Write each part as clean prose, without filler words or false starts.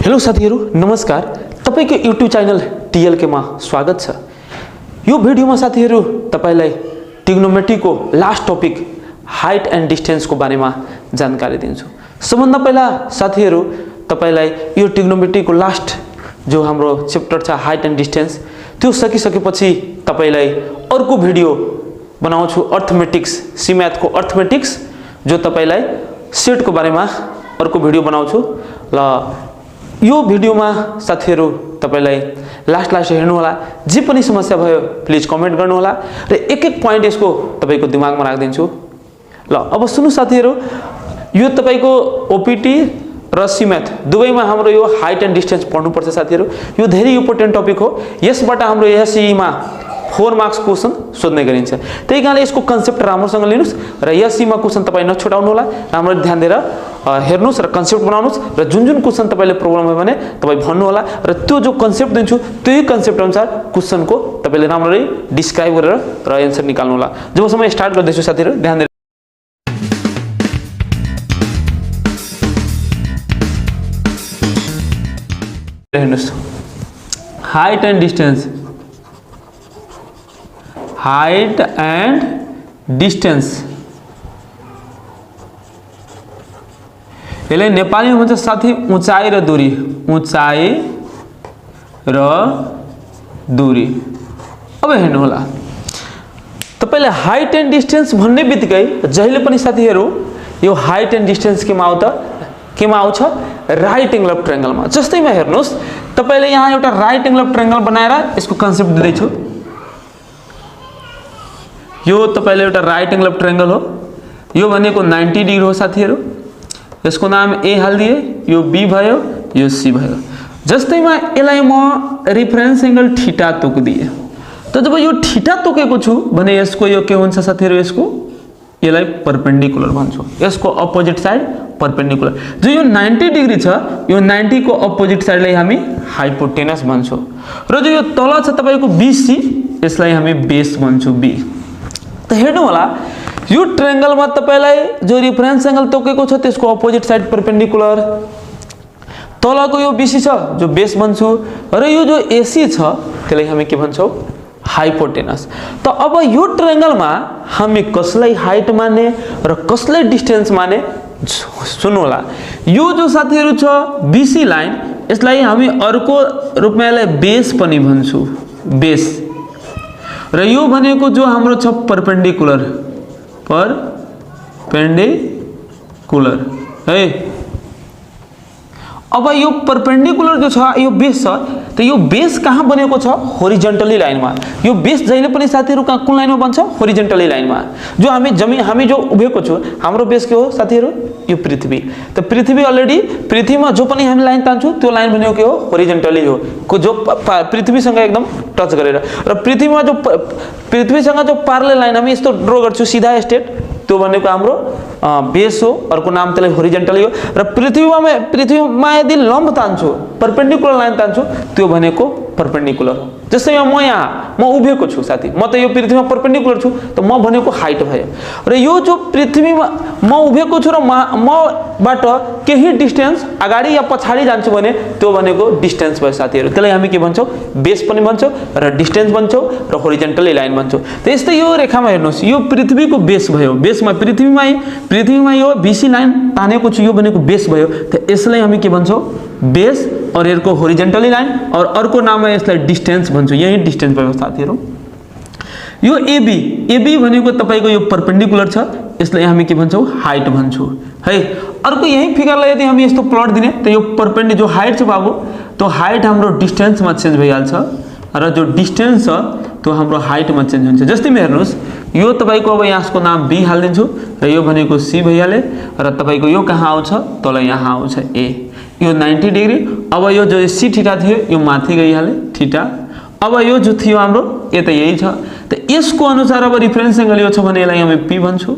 Hello साथीहरु नमस्कार। तपाईको YouTube च्यानल TLK मा स्वागत छ। यो भिडियोमा साथीहरु तपाईलाई ट्रिग्नोमेट्री को last topic height and distance को बारेमा जानकारी दिन्छु। सबभन्दा पहिला साथीहरु तपाईलाई यो ट्रिग्नोमेट्री को लास्ट जो हाम्रो चैप्टर छ हाइट एन्ड डिस्टेंस त्यो सकिसकेपछि तपाईलाई अर्को भिडियो बनाउँछु अर्थमेटिक्स सी मैथ को अर्थमेटिक्स जो तपाईलाई सेट को बारेमा अर्को भिडियो बनाउँछु। ल यो भिडियोमा साथीहरु तपाईलाई लास्ट हेर्नु होला। जे पनि समस्या भयो प्लिज कमेन्ट गर्नु होला र एक एक प्वाइन्ट यसको तपाईको दिमागमा राख्दिन्छु। ल अब सुन्नु साथीहरु, यो तपाईको ओपीटी र सी मैथ दुवैमा हाम्रो यो हाइट एन्ड डिस्टेंस पढ्नु पर्छ साथीहरु। यो धेरै इम्पोर्टेन्ट टपिक हो। यसबाट हाम्रो एसई मा 4 मार्क्स क्वेशन सोध्ने गरिन्छ। त्यही कारणले यसको कन्सेप्ट राम्रोसँग लिनुस् र एसई मा क्वेशन तपाई नछुटाउनु होला। राम्रो ध्यान दिएर हेर्नुस् र कन्सेप्ट बनाउनुस् र जुन क्वेशन तपाईले प्रब्लम भयो भने तपाई भन्नु होला र त्यो जो कन्सेप्ट दिन्छु त्यही कन्सेप्ट अनुसार क्वेशन को तपाईले राम्ररी डिस्क्राइब गरेर र आन्सर निकाल्नु होला। जबसम्म स्टार्ट गर्दैछु साथीहरु ध्यान दिएर हेर्नुस्। Height and distance, height and distance यसलाई नेपालीमा भन्छ साथी उचाइ र दूरी। उचाइ र दूरी। अब हेर्नु होला, तपाईले हाइट एन्ड डिस्टेंस भन्ने बित्तिकै जहिले पनि साथीहरु यो हाइट एन्ड डिस्टेंस केमा आउँछ राइट एंगल अफ ट्रायंगलमा। जस्तैमा हेर्नुस्, तपाईले यहाँ एउटा राइट एंगल अफ ट्रायंगल बनाएर यसको कन्सेप्ट दिँदै छु। यो तपाईले एउटा राइट एंगल अफ ट्रायंगल हो। यो भनेको 90 डिग्री हो साथीहरु। यसको नाम ए हाल्दिए, यो बी भयो, यो सी भयो। जस्तैमा यसलाई म रेफरेन्स एंगल थीटा तोक्दिए। त जब यो थीटा तोकेको छु भने यसको यो के हुन्छ साथीहरु, यसलाई परपेंडिकुलर भन्छौं। यसको अपोजिट साइड परपेंडिकुलर। जो यो 90 डिग्री छ, यो 90 को अपोजिट साइडलाई हामी हाइपोटेनस भन्छौं। र जो यो तल छ तपाईको बीसी, यसलाई हामी बेस भन्छौं, बी। त हेर्नु होला, यो ट्रायंगलमा तपाईलाई जो रेफरेन्स एंगल तोकेको छ त्यसको अपोजिट साइड परपेंडिकुलर, तलको यो बीसी छ जो बेस भन्छौं र यो जो एसी छ त्यसलाई हामी के भन्छौं, हाइपोटेनस। त अब यो ट्रायंगलमा हामी कसलाई हाइट माने र कसलाई डिस्टेंस माने सुन्नु होला। यो जो साथीहरु छ बीसी लाइन, यसलाई हामी अर्को रूपमा यसलाई बेस पनि भन्छौं, बेस। र यो भनेको जो हाम्रो छ परपेंडिकुलर है। अब यो परपेंडिकुलर जो छ यो बेस छ, त यो बेस कहाँ बनेको छ, होरिजेंटली लाइनमा। यो बेस जहिले पनि साथीहरु कुन लाइनमा बन्छ, होरिजेंटली लाइनमा। जो हामी जो उभिएको छु हाम्रो बेस के हो साथीहरु, यो पृथ्वी। त पृथ्वी अलरेडी पृथ्वीमा जो पनि हामी लाइन तान्छौं त्यो लाइन भनेको के हो, होरिजेंटली हो, जो पृथ्वीसँग एकदम टच गरेर। र पृथ्वीमा जो पृथ्वीसँग जो प्यारलल लाइन हामी यस्तो ड्रा गर्छौं सीधा स्ट्रेट, त्यो भनेको हाम्रो बेस हो। अर्को नाम त्यसलाई होरिजेंटली हो। र पृथ्वीमा यदि लम्ब तान्छु, परपेंडिकुलर लाइन तान्छु, त्यो भनेको परपेंडिकुलर हो। जस्तै म उभिएको छु साथी, म त यो पृथ्वीमा परपेंडिकुलर छु, त म भनेको हाइट भयो। र यो जो पृथ्वीमा म उभिएको छु र मबाट केही डिस्टेंस अगाडि या पछाडि जान्छु भने त्यो भनेको डिस्टेंस भयो साथीहरु। त्यसलाई हामी के भन्छौं, बेस पनि भन्छौं र डिस्टेंस भन्छौं र होरिजेंटली लाइन भन्छौं। त यस्तै यो रेखामा हेर्नुस्, यो पृथ्वीको बेस भयो। बेसमा पृथ्वीमा यो बीसी लाइन तानेको छु, यो भनेको बेस भयो। त यसलाई हामी के भन्छौं, बेस, और यसको होरिजेंटली लाइन, और अर्को नाममा यसलाई डिस्टेंस भन्छौं। यही डिस्टेंस भयो साथीहरु। यो एबी भनेको तपाईको यो परपेंडिकुलर छ, यसलाई हामी के भन्छौं, हाइट भन्छौं है। अर्को यही फिगरलाई यदि हामी यस्तो प्लट दिने त यो परपेंडिकुलर जो हाइट छ बाबु, त्यो हाइट हाम्रो डिस्टेंसमा चेन्ज भइहाल्छ र जो डिस्टेंस छ त्यो हाम्रो हाइटमा चेन्ज हुन्छ। जस्तैमा हेर्नुस्, यो तपाईको अब यसको नाम बी हाल्दिन्छु र यो भनेको सी भइहाले र तपाईको यो कहाँ आउँछ, तल यहाँ आउँछ ए। यो 90 डिग्री। अब यो जो सी थीटा थियो यो माथि गइहाले थीटा। अब यो जो थियो हाम्रो ए त यही छ। त यसको अनुसार अब रेफरेन्स एंगल यो छ भने यसलाई हामी पी भन्छौं,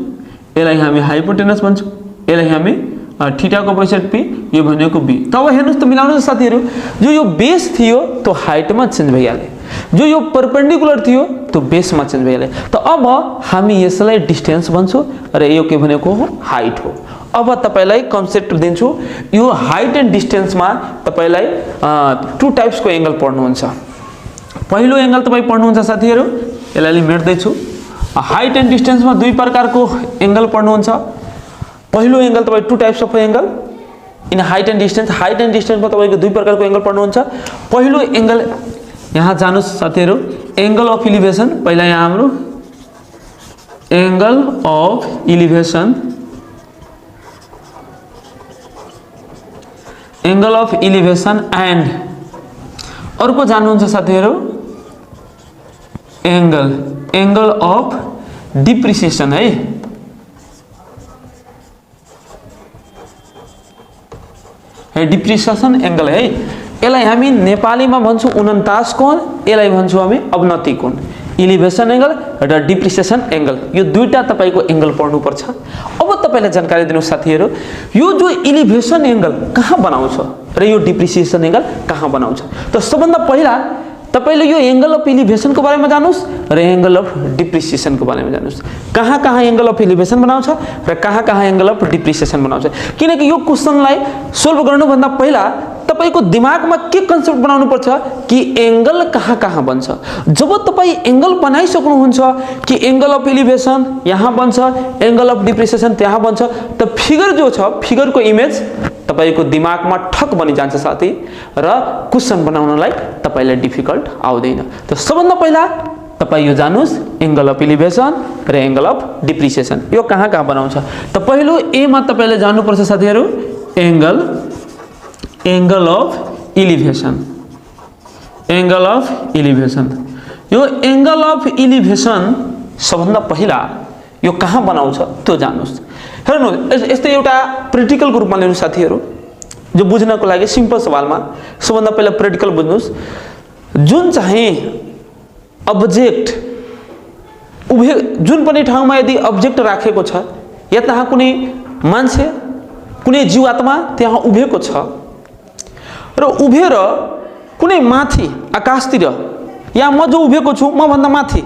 यसलाई हामी हाइपोटेनस भन्छौं, यसलाई हामी थीटा को अपोजिट पी, यो भनेको बी। त अब हेर्नुस् त मिलाउनुस् साथीहरु, जो यो बेस थियो त्यो हाइटमा चेन्ज भइहाले, जो यो परपेंडिकुलर थियो त्यो बेसमा चेन्ज भइहाले। त अब हामी यसलाई डिस्टेंस भन्छौं र यो के भनेको हो, हाइट हो। अब तपाईलाई कन्सेप्ट दिन्छु यो हाइट एन्ड डिस्टेन्समा तपाईलाई टु टाइप्सको एंगल पढ्नुहुन्छ। पहिलो एंगल तपाई पढ्नुहुन्छ साथीहरु, यसलाई अलि मेट्दै छु। हाइट एन्ड डिस्टेन्समा दुई प्रकारको एंगल पढ्नुहुन्छ। पहिलो एंगल तपाई two types of angle in height and distance. Height and डिस्टेन्समा तपाईको दुई प्रकारको एंगल पढ्नुहुन्छ। पहिलो एंगल यहाँ जानुस् साथीहरु, एंगल अफ इलिभेसन। पहिला यहाँ हाम्रो angle of elevation, angle of elevation and अर्को जान्नुहुन्छ साथीहरु एंगल अफ डिप्रिसिएसन है। डिप्रिसिएसन एंगल है। यसलाई हामी नेपालीमा भन्छौं 49 कोण, यसलाई भन्छौं हामी अवनति कोण। इलिभेसन एंगल र डिप्रिसिएसन एंगल, यो दुईटा तपाईको एंगल पढ्नु पर्छ। अब तपाईलाई जानकारी दिनु साथीहरु, यो जो इलिभेसन एंगल कहाँ बनाउँछ र यो डिप्रिसिएसन एंगल कहाँ बनाउँछ। त सबभन्दा पहिला तपाईले यो एंगल अफ इलिभेसन को बारेमा जानुस् र एंगल अफ डिप्रिसिएसन को बारेमा जानुस्। कहाँ कहाँ एंगल अफ इलिभेसन बनाउँछ र कहाँ कहाँ एंगल अफ डिप्रिसिएसन बनाउँछ। किनकि यो क्वेशनलाई सोल्भ गर्नु भन्दा पहिला तपाईको दिमागमा के कन्सेप्ट बनाउनु पर्छ कि एंगल कहाँ कहाँ बन्छ। जब तपाई एंगल बनाइसक्नुहुन्छ कि एंगल अफ इलिभेसन यहाँ बन्छ, एंगल अफ डिप्रिसिएसन त्यहाँ बन्छ, त फिगर जो छ फिगरको इमेज तपाईको दिमागमा ठक बनि जान्छ साथी, र क्वेशन बनाउनलाई तपाईलाई डिफिकल्ट आउँदैन। त सबभन्दा पहिला तपाई यो जानुस् एंगल अफ इलिभेसन र एंगल अफ डिप्रिसिएसन यो कहाँ कहाँ बनाउँछ। त पहिलो ए मा तपाईले जान्नु पर्छ साथीहरु angle of elevation. Angle of elevation, यो एंगल अफ इलिभेसन सबभन्दा पहिला यो कहाँ बनाउँछ त्यो जानुस्। हेर्नु यस्तै एउटा प्र्याक्टिकलको रूपमा लिनु साथीहरु, जो बुझ्नको लागि सिम्पल सवालमा सबभन्दा पहिला प्र्याक्टिकल बुझ्नुस्। जुन चाहिँ अब्जेक्ट उभे जुन पनि ठाउँमा यदि अब्जेक्ट राखेको छ, या त्यहाँ कुनै मान्छे कुनै जीवात्मा त्यहाँ उभिएको छ र उभिएर कुनै माथि आकाशतिर, या म जो उभिएको छु म भन्दा माथि,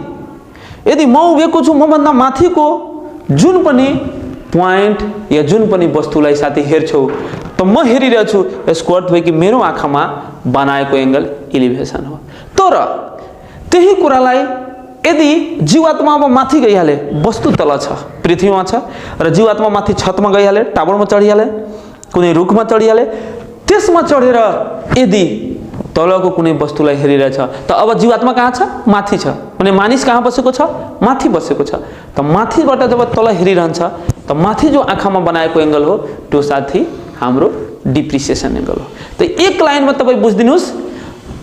यदि म उभिएको छु म भन्दा माथिको जुन पनि प्वाइन्ट या जुन पनि वस्तुलाई साथी हेर्छौ त म हेरिरहेछु, यसको अर्थ भयो कि मेरो आँखामा बनाएको एंगल इलिभेसन हो। तर त्यही कुरालाई यदि जीवात्मा अब माथि गइहाले, वस्तु तल छ पृथ्वीमा छ र जीवात्मा माथि छतमा गइहाले, टावरमा चढिहाले, कुनै रुखमा चढिहाले, त्यसमा चढेर यदि तलको कुनै वस्तुलाई हेरिरहेछ त अब जीवात्मा कहाँ छ? माथि छ। भने मानिस कहाँ बसेको छ? माथि बसेको छ। त माथिबाट जब तल हेरिरहन्छ त माथि जो आँखामा बनाएको एंगल हो त्यो साथी हाम्रो डिप्रिसिएसन एंगल हो। त एक लाइनमा तपाई बुझ्दिनुस्,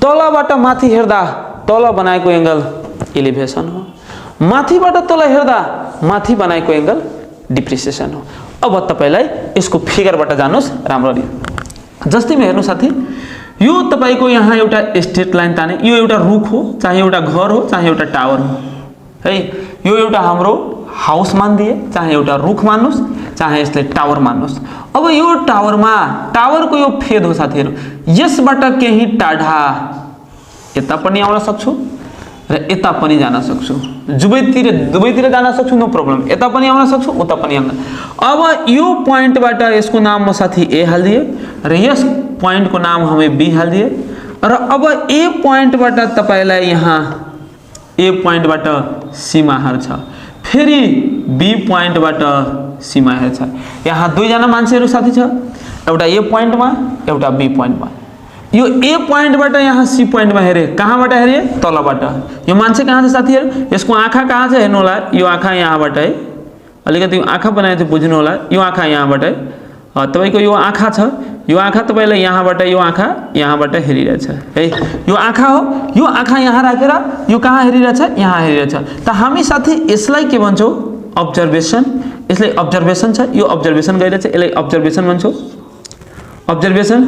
तलबाट माथि हेर्दा तल बनाएको एंगल इलिभेसन हो, माथिबाट तल हेर्दा माथि बनाएको एंगल डिप्रिसिएसन हो। अब तपाईलाई यसको फिगरबाट जानुस् राम्ररी। जस्तैमा हेर्नु साथी, यो तपाईको यहाँ एउटा स्ट्रेट लाइन ताने, यो एउटा रुख हो, चाहे एउटा घर हो, चाहे एउटा टावर हो है। यो एउटा हाम्रो हाउस मान्दिए, चाहे एउटा रुख मान्नुस्, चाहे यसले टावर मान्नुस्। अब यो टावरमा टावरको यो फेद हो साथीहरु, यसबाट केही टाढा यता पनि आउन सक्छु र यता पनि जान सक्छु, दुवैतिर जान सक्छु, नो प्रब्लम। यता पनि आउन सक्छु, उता पनि आउन। अब यो प्वाइन्टबाट यसको नाम म साथी ए हाल्दिए र यस प्वाइन्टको नाम हामी बी हाल्दिए र अब ए प्वाइन्टबाट तपाईलाई यहाँ ए प्वाइन्टबाट सीमा हेर्छ, फेरि बी प्वाइन्टबाट सीमा हेर्छ। यहाँ दुईजना मान्छेहरु साथी छ, एउटा ए प्वाइन्टमा एउटा बी प्वाइन्टमा। यो ए प्वाइन्टबाट यहाँ सी प्वाइन्टमा हेरे, कहाँबाट हेरे? तलबाट। यो मान्छे कहाँ छ साथीहरु? यसको आँखा कहाँ छ हेर्नु होला, यो आँखा यहाँबाट है, अलिकति आँखा बनाएर बुझ्नु होला। यो आँखा यहाँबाट है, तपाईको यो आँखा छ, यो आँखा तपाईलाई यहाँबाट, यो आँखा यहाँबाट हेरिरहेछ है। यो आँखा हो, यो आँखा यहाँ राखेर यो कहाँ हेरिरहेछ? यहाँ हेरिरहेछ। त हामी साथी यसलाई के भन्छौं? अब्जर्भेसन। यसलाई अब्जर्भेसन छ, यो अब्जर्भेसन गरिरहेछ, यसलाई अब्जर्भेसन भन्छौं। अब्जर्भेसन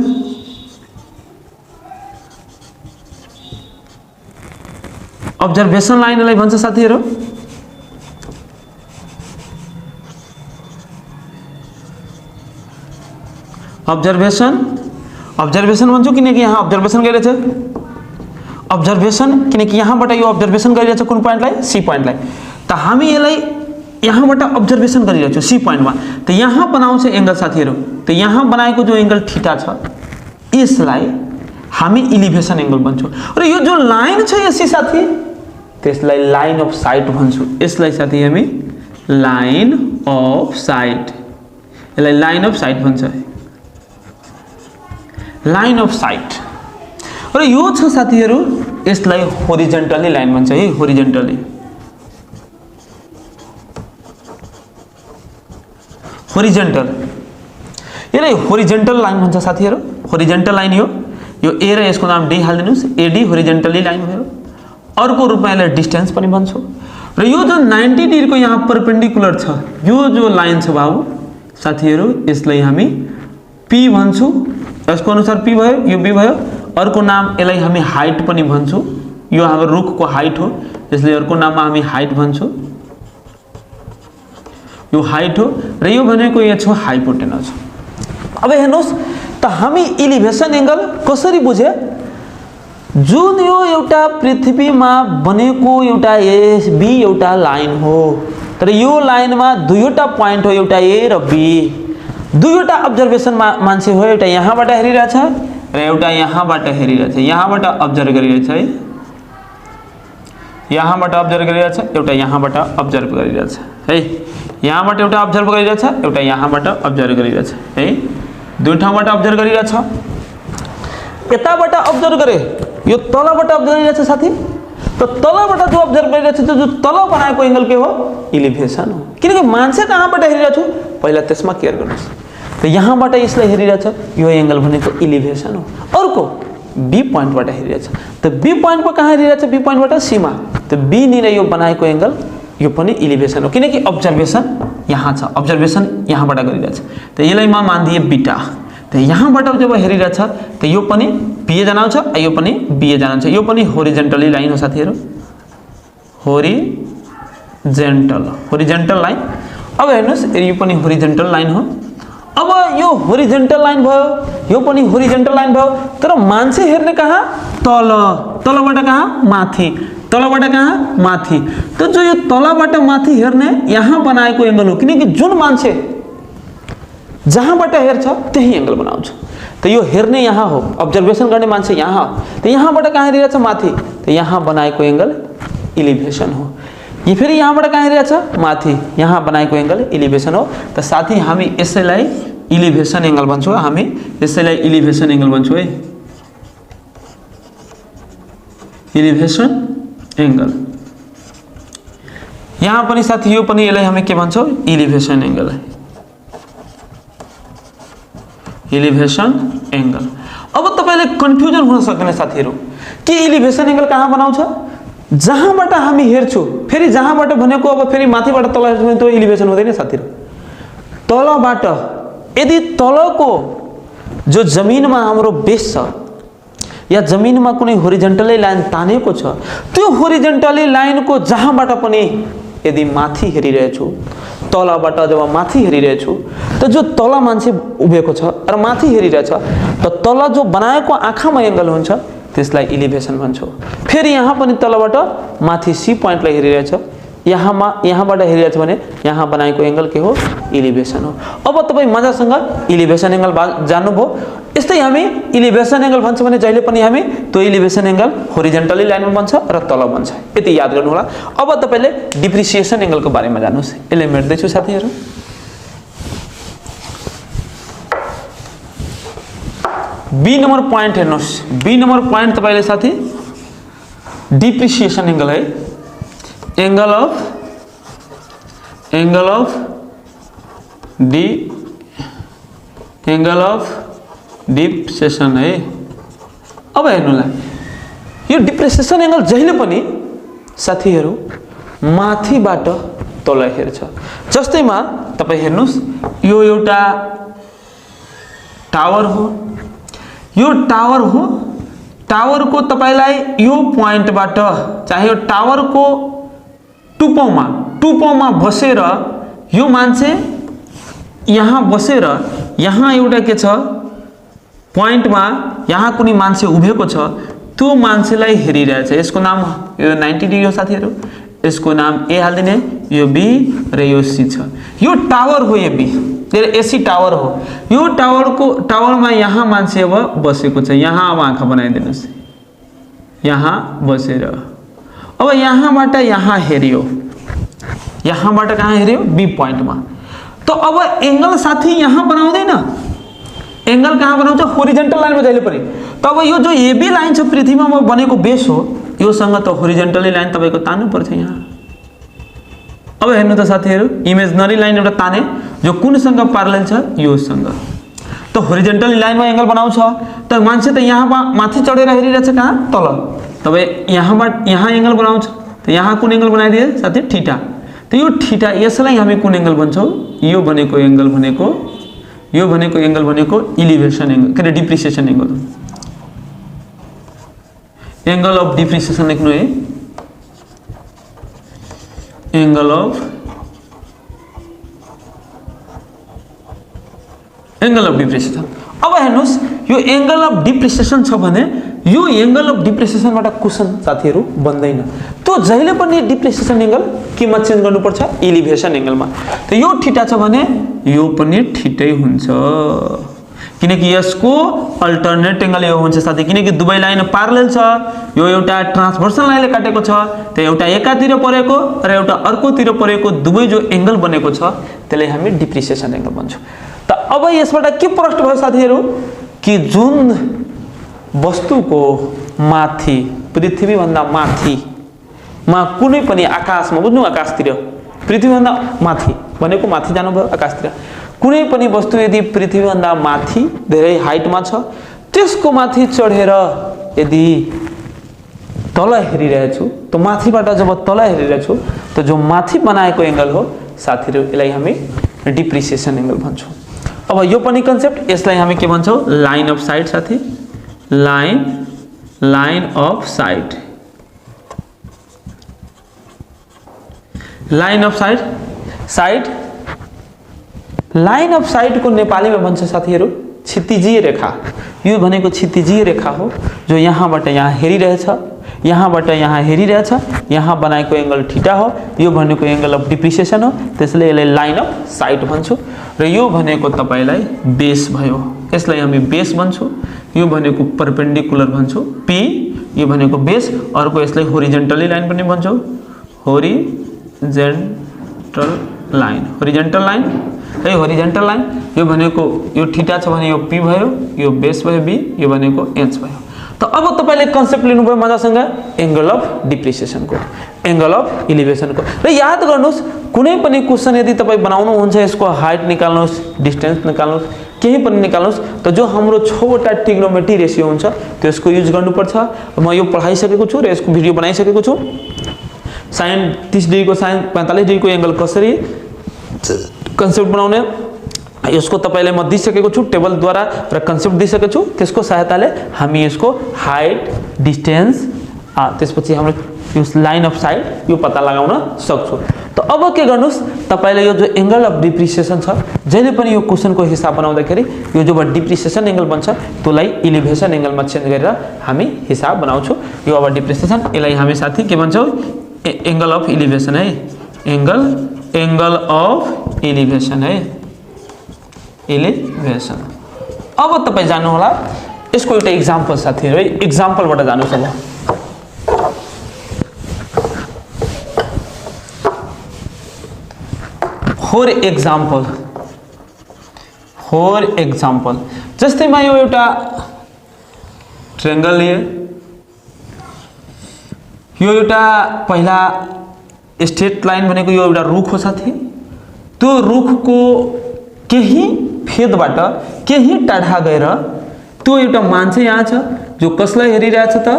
अब्जर्भेसन लाइनलाई भन्छ साथीहरु। अब्जर्भेसन भन्छौं किनकि यहाँ अब्जर्भेसन गरिरहेछ। अब्जर्भेसन किनकि यहाँबाट यो अब्जर्भेसन गरिरहेछ कुन प्वाइन्टलाई? सी प्वाइन्टलाई। त हामी यसलाई यहाँबाट अब्जर्भेसन गरिरहेको छु सी पोइन्टमा, त यहाँ बनाउँछ एंगल साथीहरु। त यहाँ बनाएको जो एंगल थीटा छ यसलाई हामी इलिभेसन एंगल भन्छौं। र यो जो लाइन छ यसै साथी त्यसलाई लाइन अफ साइट भन्छौं। यसलाई साथी हामी लाइन अफ साइट, यसलाई लाइन अफ साइट भन्छ, लाइन अफ साइट। र यो छ साथीहरु यसलाई होरिजेन्टली लाइन भन्छ है, होरिजेन्टली, होरिजेन्टल, यसलाई होरिजेन्टल लाइन भन्छ साथीहरु। होरिजेन्टल लाइन यो ए र यसको नाम डी हाल्दिनुस्, एडी होरिजेन्टली लाइन भयो। अर्को रूपमा यसलाई डिस्टेन्स पनि भन्छौं। र यो जो 90 डिग्री को यहाँ परपेंडिकुलर छ यो जो लाइन छ बाबु साथीहरु यसलाई हामी पी भन्छौं। यसको अनुसार पी भयो, यो बी भयो। अर्को नाम यसलाई हामी हाइट पनि भन्छौं। यो हाम्रो रुखको हाइट हो, यसले अर्को नाममा हामी हाइट भन्छौं, यो हाइट हो। र यो भनेको यो छ हाइपोटेनस। अब हेर्नुस् त हामी इलिभेसन एंगल कसरी बुझे, जुन यो एउटा पृथ्वीमा बनेको एउटा एबी एउटा लाइन हो, तर यो लाइनमा दुईवटा पोइन्ट हो, एउटा ए र बी। दुईवटा अब्जर्भेसन मान्छे हो, एउटा यहाँबाट हेरिरहेछ र एउटा यहाँबाट हेरिरहेछ, यहाँबाट अब्जर्भ गरिरहेछ है, यहाँबाट अब्जर्भ गरिरहेछ, एउटा यहाँबाट अब्जर्भ गरिरहेछ है, यहाँबाट एउटा अब्जर्भ गरिरहेछ, एउटा यहाँबाट अब्जर्भ गरिरहेछ है, दुई ठाउँबाट अब्जर्भ गरिरहेछ। यताबाट अब्जर्भ गरे, यो तलबाट अब्जर्भ गरिरहेछ साथी। त तलबाट जो अब्जर्भ गरिरहेछ त्यो जो तल बनाएको एंगल के हो, इलिभेसन हो। किनकि मान्छे कहाँबाट हेरिरहेछ पहिला त्यसमा केयर गर्नुस्। त यहाँबाट यसलाई हेरिरहेछ, यो एंगल भनेको इलिभेसन हो। अर्को बी पोइन्टबाट हेरिरहेछ, त बी पोइन्टमा कहाँ हेरिरहेछ, बी पोइन्टबाट सीमा, त बी निर यो बनाएको एंगल यो पनि इलिभेसन हो। किनकि अब्जर्भेसन यहाँ छ, अब्जर्भेसन यहाँबाट गरिरहेछ, त यसलाई म मान्दिए बीटा। त यहाँबाट जब हेरिरहेछ त यो पनि बीए जान्छ, यो पनि बीए जान्छ, यो पनि होरिजेन्टली लाइन हो साथीहरु, होरिजेन्टल, होरिजेन्टल लाइन। अब हेर्नुस् यो पनि होरिजेन्टल लाइन हो। अब यो होरिजेन्टल लाइन भयो, यो पनि होरिजेन्टल लाइन भयो, तर मान्छे हेर्ने कहाँ, तल, तलबाट कहाँ, माथि, तलबाट कहाँ, माथि। त जो यो तलबाट माथि हेर्ने यहाँ बनाएको एंगल हो। किनकि जुन मान्छे जहाँबाट हेर्छ त्यही एंगल बनाउँछ। त यो हेर्ने यहाँ हो, अब्जर्भेसन गर्ने मान्छे यहाँ हो, त यहाँबाट कहाँ हेरिरहेछ, माथि, त यहाँ बनाएको एंगल इलिभेसन हो। यो फेरि यहाँबाट कहाँ हेरिरहेछ, माथि, यहाँ बनाएको एंगल इलिभेसन हो। त साथी हामी यसैलाई इलिभेसन एंगल भन्छौं, हामी यसैलाई इलिभेसन एंगल भन्छौं है, इलिभेसन एंगल। यहाँ पनि साथी यो पनि यसलाई हामी के भन्छौं, इलिभेसन एंगल है, इलिभेसन एंगल। अब तपाईले कन्फ्युजन हुन सक्दैन साथीहरु कि इलिभेसन एंगल कहाँ बनाउँछ, जहाँबाट हामी हेर्छौं, फेरि जहाँबाट भनेको अब फेरि माथिबाट तल हेर्छौं भने त्यो इलिभेसन हुँदैन साथीहरु। तलबाट यदि तलको जो जमिनमा हाम्रो बेस छ या जमिनमा कुनै होरिजेन्टली लाइन तानेको छ, त्यो होरिजेन्टली लाइनको जहाँबाट पनि यदि माथि हेरिरहेछु, तलबाट जब माथि हेरिरहेछु, त जो तल मान्छे उभिएको छ र माथि हेरिरहेछ, त तल जो बनाएको आँखामा एंगल हुन्छ त्यसलाई इलिभेसन भन्छौं। फेरि यहाँ पनि तलबाट माथि सी पोइन्टलाई हेरिरहेछ, यहाँबाट हेरिरहेछ भने यहाँ बनाएको एंगल के हो, इलिभेसन हो। अब तपाई मजासँग इलिभेसन एंगल जान्नुभयो। यस्तै हामी इलिभेसन एंगल भन्छ भने जहिले पनि हामी त्यो इलिभेसन एंगल होरिजेन्टली लाइनमा बन्छ र तल बन्छ, यति याद गर्नु होला। अब तपाईले डिप्रिसिएसन एंगलको बारेमा जान्नुस्, यसले मेट्दै छु साथीहरु। बी नंबर पॉइंट हेर्नुस्, बी नंबर पॉइंट तपाईले साथी डिप्रिसिएसन एंगल है, एंगल अफ डिप्रिसिएसन है। अब हेर्नुला यो डिप्रिसिएसन एंगल जहिले पनि साथीहरु माथिबाट तल हेर्छ। जस्तैमा तपाई हेर्नुस् यो एउटा टावर हो, यो टावर हो, टावर को तपाईलाई यो पोइन्टबाट चाहे यो टावर को टुप्पोमा बसेर यो मान्छे यहाँ बसेर यहाँ एउटा के छ पोइन्टमा यहाँ कुनै मान्छे उभिएको छ, त्यो मान्छेलाई हेरिरहेछ, यसको नाम यो 90 डिग्री हो साथीहरु। यसको नाम ए हाल्दिने, यो बी र यो सी छ। यो टावर हो, यो बी एसी टावर हो। यो टावरमा यहाँ मान्छे अब बसेको छ, यहाँ अब आँखा बनाइदिनुहोस्, यहाँ बसेर अब यहाँबाट यहाँ हेऱ्यो, यहाँबाट कहाँ हेऱ्यो, बी पोइन्टमा। तो अब एंगल साथी यहाँ बनाउँदैन, एंगल कहाँ बनाउँछ, होरिजेन्टल लाइनमा जहिले पनि। त अब यो जो एबी लाइन छ पृथ्वीमा बनेको बेस हो, योसँग त होरिजेन्टली लाइन तपाईको तान्नु पर्छ यहाँ। अब हेर्नु त साथीहरु, इमेजिनरी लाइन एउटा ताने जो कुनसँग प्यारलल छ, योसँग। त होरिजेन्टली लाइनमा एंगल बनाउँछ, त मान्छे त यहाँ माथि चढेर हेरिरहेछ कहाँ, तल। तब यहाँ एंगल बनाउँछ, त यहाँ कुन एंगल बनाइदिए साथी, थीटा। त यो थीटा यसलाई हामी कुन एंगल भन्छौं, यो भनेको एंगल भनेको, यो भनेको एंगल भनेको इलिभेसन एंगल, के depreciation angle, angle of depreciation लेख्नु है, एंगल अफ डिप्रिसिएसन। अब हेर्नुस्, यो एंगल अफ डिप्रिसिएसन छ भने यो एंगल अफ डिप्रिसिएसनबाट क्वेशन साथीहरु बन्दैन। त्यो जहिले पनि डिप्रिसिएसन एंगल केमा चेन्ज गर्नुपर्छ, एलिभेसन एंगलमा। त यो थीटा छ भने यो पनि थीटै हुन्छ, किनकि यसको अल्टरनेट एंगल यो हुन्छ साथी, किनकि दुवै लाइन प्यारलल छ। यो एउटा ट्रान्सभर्सल लाइनले काटेको छ, त एउटा एकातिर परेको र एउटा अर्कोतिर परेको दुवै जो एंगल बनेको छ त्यसलाई हामी डिप्रिसिएसन एंगल भन्छौं। त अब यसबाट के प्रष्ट भयो साथीहरु, कि जुन वस्तुको माथि, पृथ्वी भन्दा माथि मा कुनै पनि आकाशमा, बुझ्नु, आकाशतिर, पृथ्वी भन्दा माथि भनेको माथि जानुभयो आकाशतिर, कुनै पनि वस्तु यदि पृथ्वी भन्दा माथि धेरै हाइटमा छ, त्यसको माथि चढेर यदि तल हेरिरहेछु, त माथिबाट जब तल हेरिरहेछु, त जो माथि बनाएको एंगल हो साथीहरु, यसलाई हामी डिप्रिसिएसन एंगल भन्छौं। अब यो पनि कन्सेप्ट, यसलाई हामी के भन्छौं, लाइन अफ साइट साथी, line of site, line of site, line of site को नेपालीमा भन्छ साथीहरु क्षितिजीय रेखा। यो भनेको क्षितिजीय रेखा हो, जो यहाँबाट यहाँ हेरिरहेछ, यहाँबाट यहाँ हेरिरहेछ, यहाँ बनाएको एंगल थीटा हो, यो भनेको एंगल अफ डिप्रिसिएसन हो, त्यसैले यसलाई लाइन अफ साइट भन्छौं। र यो भनेको तपाईलाई बेस भयो, यसलाई हामी बेस भन्छौं। यो भनेको परपेंडिकुलर भन्छौं, पी, यो भनेको बेस, अर्को यसलाई होरिजेन्टली लाइन पनि भन्छौं, होरिजेन्टल लाइन, होरिजेन्टल लाइन है, होरिजेन्टल लाइन। यो भनेको यो थीटा छ भने यो पी भयो, यो बेस भयो बी, यो भनेको एच भयो। त अब तपाईले कन्सेप्ट लिनुभयो मजासँग एंगल अफ डिप्रिसिएसन को, एंगल अफ एलिभेसन को। र याद गर्नुस्, कुनै पनि क्वेशन यदि तपाई बनाउनु हुन्छ, यसको हाइट निकाल्नुस्, डिस्टेन्स निकाल्नुस्, केही पनि निकाल्नुस्, त जो हाम्रो 6 वटा ट्रिग्नोमेट्री रेशियो हुन्छ त्यसको युज गर्नुपर्छ। म यो पढाइसकेको छु र यसको भिडियो बनाइसकेको छु। sin 30 डिग्री को sin 45 डिग्री को एंगल कसरी कन्सेप्ट बनाउने, यसको तपाईलाई म दिइसकेको छु टेबल द्वारा र कन्सेप्ट दिइसकेको छु। त्यसको सहायताले हामी यसको हाइट, डिस्टेन्स, त्यसपछि हाम्रो यो लाइन अफ साइट यो पत्ता लगाउन सक्छौं। त अब के गर्नुस्, तपाईले यो जो एंगल अफ डिप्रिसिएसन छ, जहिले पनि यो क्वेशनको हिसाब बनाउँदाखेरि यो जो डिप्रिसिएसन एंगल बन्छ त्यसलाई एलिभेसन एंगलमा चेन्ज गरेर हामी हिसाब बनाउँछौं। यो अब डिप्रिसिएसन, यसलाई हामी साथी के भन्छौं, एंगल अफ एलिभेसन है, एंगल अफ एलिभेसन है, एलिभेसन। अब तपाई जान्नु होला यसको एउटा एक्जाम्पल साथीहरु है, एक्जाम्पलबाट जानुस्। अब फॉर एग्जाम्पल जस्तै म यो एउटा ट्रायंगल लिए, यो एउटा पहिला स्ट्रेट लाइन भनेको यो एउटा रुख हो साथी। त्यो रुखको केही फेदबाट केही टाढा गएर त्यो एउटा मान्छे यहाँ छ जो कसलाई हेरिरहेछ त,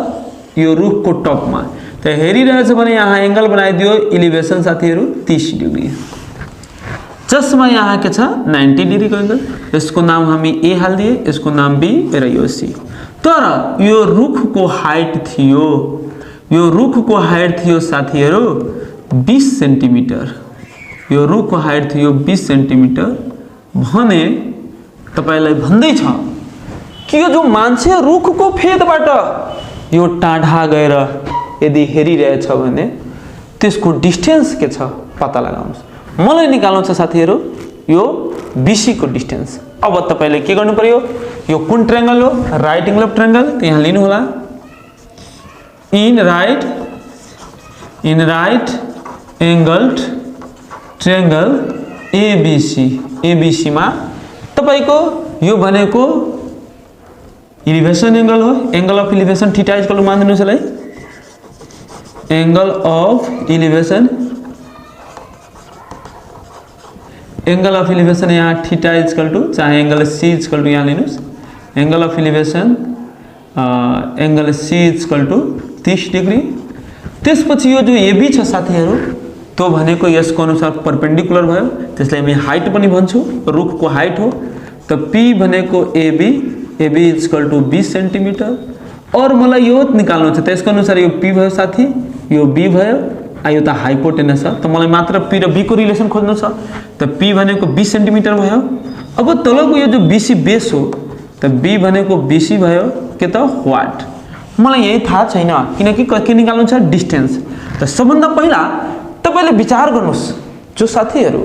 यो रुखको टपमा त हेरिरहेछ भने यहाँ एंगल बनाइदियो एलिभेसन साथीहरु 30 डिग्री, जसमा यहाँ के छ 90 डिग्री को एंगल। यसको नाम हामी ए हाल्दिए, यसको नाम बी र यो सी। तर यो रुखको हाइट थियो, यो रुखको हाइट थियो साथीहरु 20 सेन्टिमिटर, यो रुखको हाइट थियो 20 सेन्टिमिटर भने तपाईलाई भन्दै छ कि यो जो मान्छे रुखको फेदबाट यो टाढा गएर यदि हेरिरहेछ भने त्यसको डिस्टेन्स के छ पत्ता लगाउनुहोस्। मलाई निकाल्नु छ साथीहरू यो BC को डिस्टेन्स। अब तपाईले के गर्नु पर्यो, यो कुन ट्रायंगल हो, राइट एंगल अफ ट्रायंगल, त यहाँ लिनु होला in right angled triangle ABC मा तपाईको यो भनेको इलिभेसन एंगल हो, angle of elevation theta is equal to मान्दिनुस् है, एंगल अफ इलिभेसन यहाँ थीटा इज इक्वल टू, चाहे angle C is equal to यहाँ लिनुस्, angle of elevation angle C is equal to 30 degree. त्यसपछि यो जो AB छ साथीहरु त्यो भनेको यसको अनुसार परपेंडिकुलर भयो, त्यसलाई हामी हाइट पनि भन्छौं, रुखको हाइट हो। त P भनेको AB is equal to 20 centimetre और मलाई यो निकाल्नु छ, त्यसको अनुसार यो P भयो साथी, यो B भयो, यो त हाइपोटेनस छ, त मलाई मात्र P र B को रिलेसन खोज्नु छ। त P भनेको 20 सेन्टिमिटर भयो। अब तलको यो जो BC बेस हो, त B भनेको BC भयो के त वाट, मलाई यही थाहा छैन किनकि के निकाल्नु छ डिस्टेन्स। त सबभन्दा पहिला तपाईले विचार गर्नुस् जो साथीहरु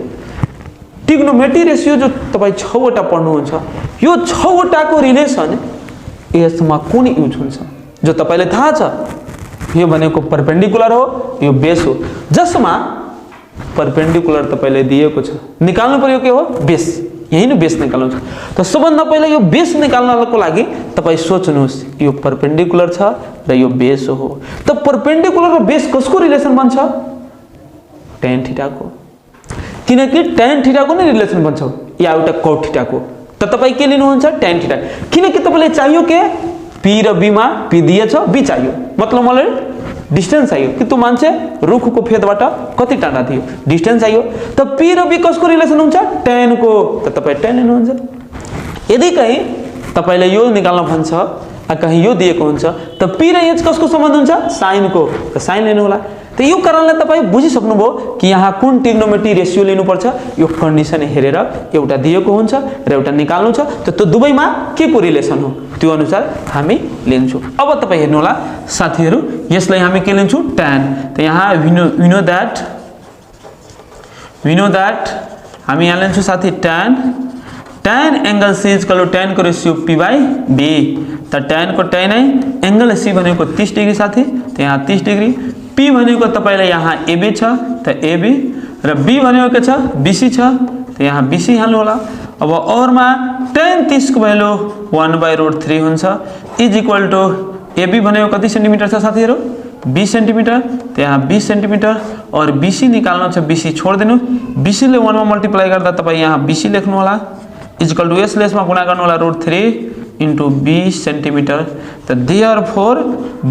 ट्रिग्नोमेट्री रेशियो जो तपाई 6 वटा पढ्नुहुन्छ, यो 6 वटाको रिलेसन यसमा कुन युज हुन्छ जो तपाईले थाहा छ, यो भनेको परपेंडिकुलर हो, यो बेस हो, जसमा परपेंडिकुलर तपाईले दिएको छ, निकाल्नु पर्यो के हो बेस, यही न बेस निकाल्नु छ। त सबभन्दा पहिला यो बेस निकाल्नको लागि तपाई सोच्नुस् यो परपेंडिकुलर छ र यो बेस हो। त परपेंडिकुलर र बेस कसको रिलेसन बन्छ, tan थीटा को, किनकि tan थीटा को नै रिलेसन बन्छ या एउटा cot थीटा को। त तपाई के लिनुहुन्छ tan थीटा, किनकि तपाईलाई चाहियो के P र B मा P दिएछ, B चाहियो, मतलब मलाई डिस्टेन्स चाहियो कि त्यो मान्छे रुखको फेदबाट कति टाढा थियो, डिस्टेन्स चाहियो। त P र B कसको रिलेसन हुन्छ tan को, त तपाई tan लिनुहुन्छ। यदि कहीं तपाईलाई यो निकाल्न भन्छ, कहीं यो दिएको हुन्छ, त P र H कसको सम्बन्ध हुन्छ sin को, त sin लिनु होला। त यो कारणले तपाई बुझिसक्नुभयो कि यहाँ कुन ट्रिग्नोमेट्री रेशियो लिनुपर्छ, यो कन्डिसन हेरेर एउटा दिएको हुन्छ र एउटा निकाल्नु छ, त त्यो दुवैमा के को रिलेसन हो त्यो अनुसार हामी लिन्छौं। अब तपाई हेर्नु होला साथीहरु, यसलाई हामी के लिन्छौं tan। त यहाँ we know that हामी यहाँ लिन्छौं साथी tan angle C is equal to tan को रेशियो P/B। त tan को tan है, एंगल C भनेको 30 डिग्री साथी, त यहाँ 30 डिग्री, P भनेको तपाईलाई यहाँ AB छ, त AB र B भनेको के छ BC छ, त यहाँ BC हाल्नु होला। अब और मा tan 30 को भ्यालु 1/√3 हुन्छ इज इक्वल टु AB भनेको कति सेन्टिमिटर छ साथीहरु 20 सेन्टिमिटर, त यहाँ 20 सेन्टिमिटर और BC निकाल्नु छ, BC छोड दिनु, BC ले 1 मा मल्टिप्लाई गर्दा तपाई यहाँ BC लेख्नु होला is equal to s less मा गुणा गर्नु होला √3 into 20 सेन्टिमिटर। त therefore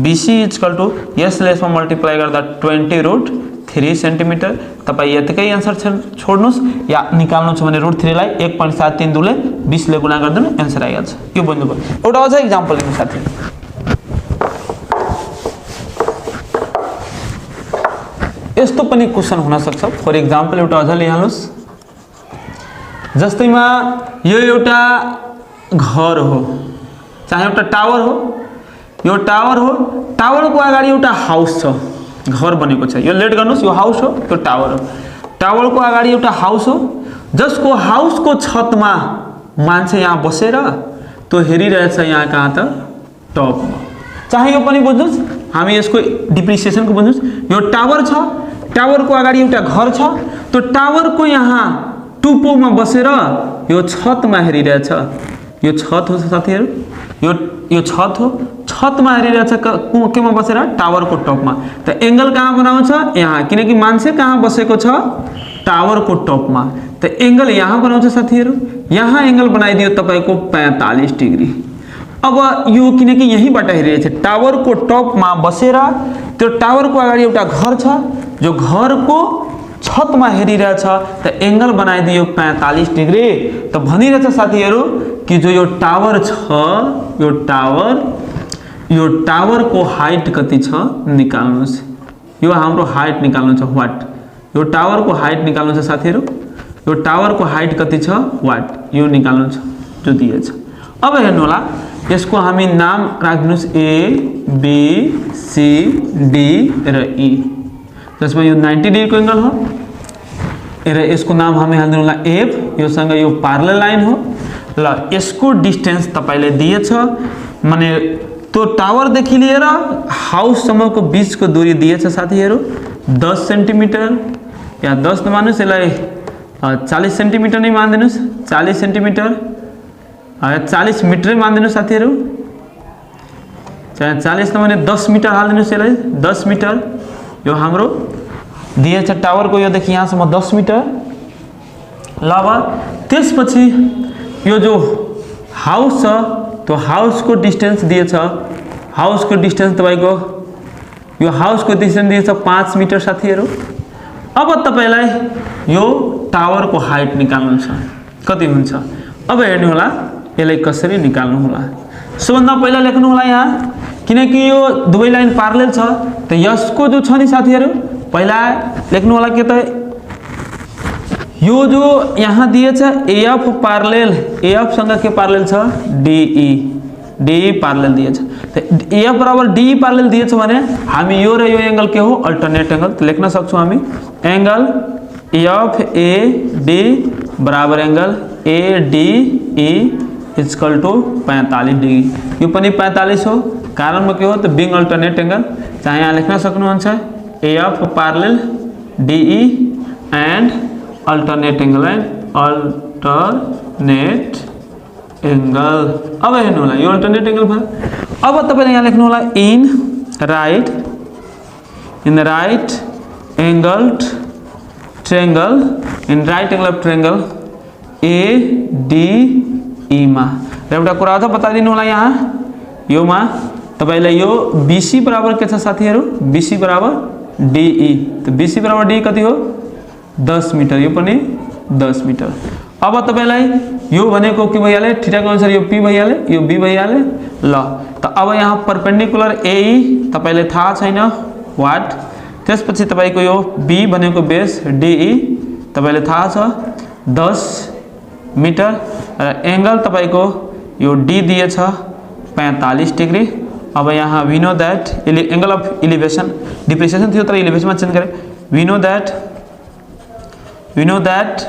BC is equal to s less मा मल्टिप्लाई गर्दा 20√3 सेन्टिमिटर। तपाई यतिकै आन्सर छोड्नुस् या निकाल्नु छ भने √3 लाई 1.73 ले 20 ले गुणा गर्दिनु, आन्सर आइहाल्छ। यो बुझ्नुभयो। एउटा अझ एक्जाम्पल लिनु साथी, यस्तो पनि क्वेशन हुन सक्छ। फर एक्जाम्पल एउटा अझ लिहाल्नुस्, जस्तैमा यो एउटा घर हो, चाहे एउटा टावर हो, यो टावर हो, टावरको अगाडि एउटा हाउस छ, घर बनेको छ, यो लेट गर्नुस्, यो हाउस हो, त्यो टावर हो, टावरको अगाडि एउटा हाउस हो, जसको हाउसको छतमा मान्छे यहाँ बसेर त्यो हेरिरहेछ यहाँ कहाँ त टपमा। चाहे यो पनि बुझ्नुस्, हामी यसको डिप्रिसिएसनको बुझ्नुस्, यो टावर छ, टावरको अगाडि एउटा घर छ, त्यो टावरको यहाँ टुप्पोमा बसेर यो छतमा हेरिरहेछ, यो छत हो साथीहरु, यो छत हो, छतमा हेरिरहेछ केमा बसेर टावरको टपमा। त एंगल कहाँ बनाउँछ यहाँ, किनकि मान्छे कहाँ बसेको छ टावरको टपमा, त एंगल यहाँ बनाउँछ साथीहरु, यहाँ एंगल बनाइदियो तपाईको 45 डिग्री। अब यो किनकि यहीबाट हेरिरहेछ टावरको टपमा बसेर, त्यो टावरको अगाडि एउटा घर छ, जो घरको छतमा हेरिरहेछ, त एंगल बनाइदियो 45 डिग्री। त भनिरहेछ साथीहरु कि जो यो टावर छ, यो टावरको हाइट कति छ निकाल्नुस्, यो हाम्रो हाइट निकाल्नु छ वाट, यो टावरको हाइट निकाल्नु छ साथीहरु, यो टावरको हाइट कति छ वाट, यो निकाल्नु छ जो दिएछ। अब हेर्नु होला, यसको हामी नाम राख्दिनुस् A B C D र E। जसमा यो 90 डिग्री को एंगल हो र यसको नाम हामी हाल्दिनु होला एफ, यो सँग यो प्यारलल लाइन हो। ल यसको डिस्टेंस तपाईले दिएछ, माने त्यो टावर देखि लिएर हाउस सम्मको बीचको दूरी दिएछ साथीहरु 10 सेन्टिमिटर या 10 नमान्नुस्, यसलाई 40 सेन्टिमिटर नै मान्दिनुस्, 40 सेन्टिमिटर 40 मिटर मान्दिनुस् साथीहरु, चाहे 40 नमाने 10 मिटर हाल्दिनुस्, यसलाई 10 मिटर यो हाम्रो दिएछ टावर को, यो देखि यहाँसम्म 10 मिटर। ल अब त्यसपछि यो जो हाउस छ त्यो हाउस को डिस्टेंस दिएछ, हाउस को डिस्टेंस तपाईको यो हाउस को डिस्टेंस दिएछ 5 मिटर साथीहरु। अब तपाईलाई यो टावर को हाइट निकाल्नु छ, कति हुन्छ अब हेर्नु होला, यसलाई कसरी निकाल्नु होला। सबभन्दा पहिला लेख्नु होला यहाँ, किनकि यो दुवै लाइन प्यारलल छ त यसको जो छ नि साथीहरु पहिला लेख्नु होला के त यो जो यहाँ दिएछ एएफ प्यारलल, एएफ सँग के प्यारलल छ डीई, डीई प्यारलल दिएछ। त एएफ बराबर डीई प्यारलल दिएछ भने हामी यो र यो एंगल के हो अल्टरनेट एंगल, त लेख्न सक्छौं हामी एंगल एएफ ए डी बराबर angle A D E equal to 45 degree. यो पनि 45 हो, कारण के हो त बिङ अल्टरनेट एंगल, चाहे यहाँ लेख्न सक्नुहुन्छ AF parallel DE and alternate angle and alternate angle. अब हेर्नु होला यो अल्टरनेट एंगल भयो। अब तपाईले यहाँ लेख्नु होला in right angled triangle, in right angle of triangle A D ई मा एउटा कुरा अझ बताइदिनु होला यहाँ योमा तपाईलाई यो बीसी बराबर के छ साथीहरु, बीसी बराबर डीई, त बीसी बराबर डी कति हो 10 मिटर, यो पनि 10 मिटर। अब तपाईलाई यो भनेको के भइहाले थीटा को अनुसार यो पी भइहाले, यो बी भइहाले। ल त अब यहाँ परपेंडिकुलर एई तपाईलाई थाहा छैन वाट, त्यसपछि तपाईको यो बी भनेको बेस डीई तपाईलाई थाहा छ 10 मिटर र एंगल तपाईको यो डी दिएछ 45 डिग्री। अब यहाँ we know that angle of elevation depreciation थियो तर एलिवेशन में चेंज करे, वी नो दैट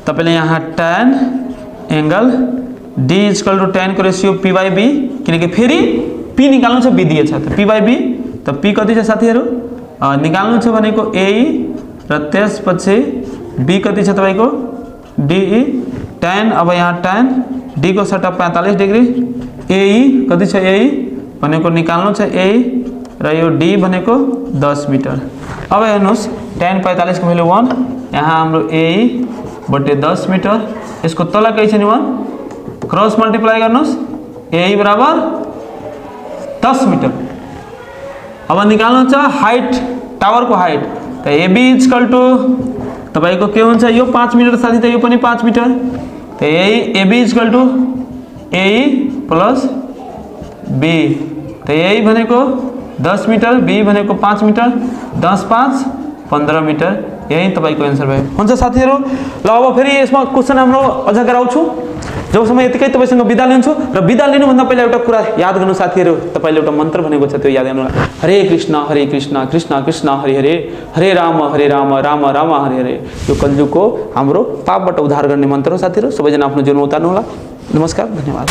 तपाईले यहाँ tan angle d equal to tan को रेशियो p बाई b, किनकि फेरि p निकाल्नु छ b दिएछ त p बाई b, त p कति छ साथीहरु निकाल्नु छ भनेको a र त्यसपछि b कति छ तपाईको de tan। अब यहाँ tan d को सट्टा 45 डिग्री, ए कति छ ए भनेको निकाल्नु छ ए र यो डी भनेको 10 मिटर। अब हेर्नुस् tan 45 को भ्यालु 1, यहाँ हाम्रो ए बटे 10 मिटर, यसको तल के छ नि 1, क्रस मल्टिप्लाई गर्नुस् ए बराबर 10 मिटर। अब निकाल्नु छ हाइट, टावर को हाइट, त एबी इक्वल टू तपाईको के हुन्छ यो 5 मिटर साथी, त यो पनि 5 मिटर, त AB equal to A plus B, त यही भनेको 10 मिटर, बी भनेको 5 मिटर, 10 5 15 मिटर, यही तपाईको आन्सर भयो। हुन्छ साथीहरु, ल अब फेरि यसमा क्वेशन हाम्रो अझ गराउँछु, जबसम्म यतिकै तपाईसँग बिदा लिन्छु र बिदा लिनु भन्दा पहिला एउटा कुरा याद गर्नु साथीहरु, तपाईले एउटा मन्त्र भनेको छ त्यो याद गर्नु होला, हरे कृष्ण कृष्ण कृष्ण हरे हरे, हरे राम राम राम हरे हरे। यो कलियुगको हाम्रो पापबाट उद्धार गर्ने मन्त्र हो साथीहरु, सबैजना आफ्नो जीवनमा उतार्नु होला। नमस्कार, धन्यवाद।